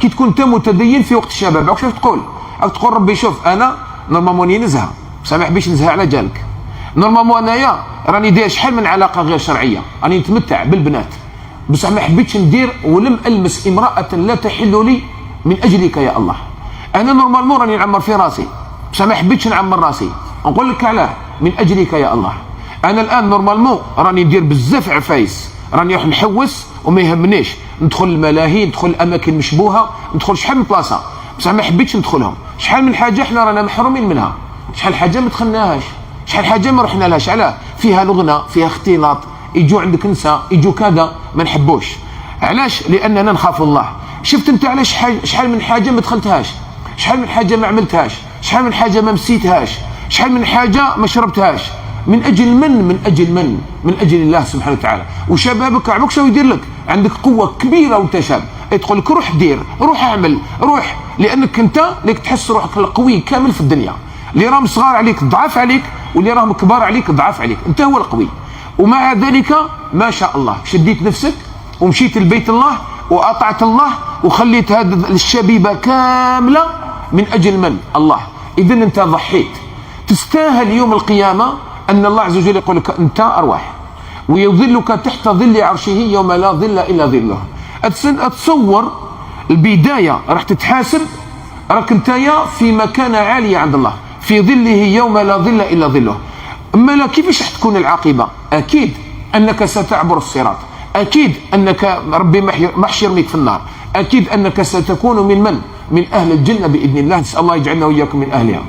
كي تكون انت متدين في وقت الشباب راك شوف تقول، راك تقول ربي شوف انا نورمالمون نزهه بصح ما حبيتش نزهه على جالك. نورمالمون انايا راني داير شحال من علاقه غير شرعيه، راني نتمتع بالبنات بصح ما حبيتش ندير ولم المس امراه لا تحل لي من اجلك يا الله. انا نورمالمون راني نعمر في راسي بصح ما حبيتش نعمر راسي، نقول لك علاه من اجلك يا الله. انا الان نورمالمون راني ندير بزاف عفايس، راني راح نحوس وما يهمنيش ندخل الملاهي، ندخل الاماكن مشبوهه، ندخل شحال من بلاصه بصح ما حبيتش ندخلهم. شحال من حاجه احنا رانا محرومين منها، شحال حاجه ما دخلناهاش، شحال حاجه ما رحنا لهاش. علاه؟ فيها لغنه، فيها اختلاط، يجوا عندك نساء، يجوا كذا، ما نحبوش. علاش؟ لاننا نخاف الله. شفت انت علاش شحال من حاجه ما دخلتهاش، شحال من حاجه ما عملتهاش، شحال من حاجه ما مسيتهاش، شحال من حاجه ما شربتهاش. من اجل من اجل من اجل الله سبحانه وتعالى. وشبابك عمرك شنو يدير لك؟ عندك قوه كبيره وانت شاب، تقول لك روح دير، روح اعمل، روح، لانك انت ليك تحس روحك القوي كامل في الدنيا. اللي راهم صغار عليك ضعاف عليك، واللي راهم كبار عليك ضعاف عليك، انت هو القوي. ومع ذلك ما شاء الله شديت نفسك ومشيت لبيت الله واطعت الله وخليت هذه الشبيبه كامله من اجل من؟ الله. اذا انت ضحيت، تستاهل يوم القيامه ان الله عز وجل يقول لك انت ارواح ويظلك تحت ظل عرشه يوم لا ظل الا ظله. اتصور البدايه راح تتحاسب، راك انتيا في مكانه عاليه عند الله في ظله يوم لا ظل الا ظله. اما لا كيفاش راح تكون العاقبه؟ اكيد انك ستعبر الصراط، اكيد انك ربي ما يرميك في النار، اكيد انك ستكون من اهل الجنه باذن الله. نسال الله يجعلنا واياكم من اهلها.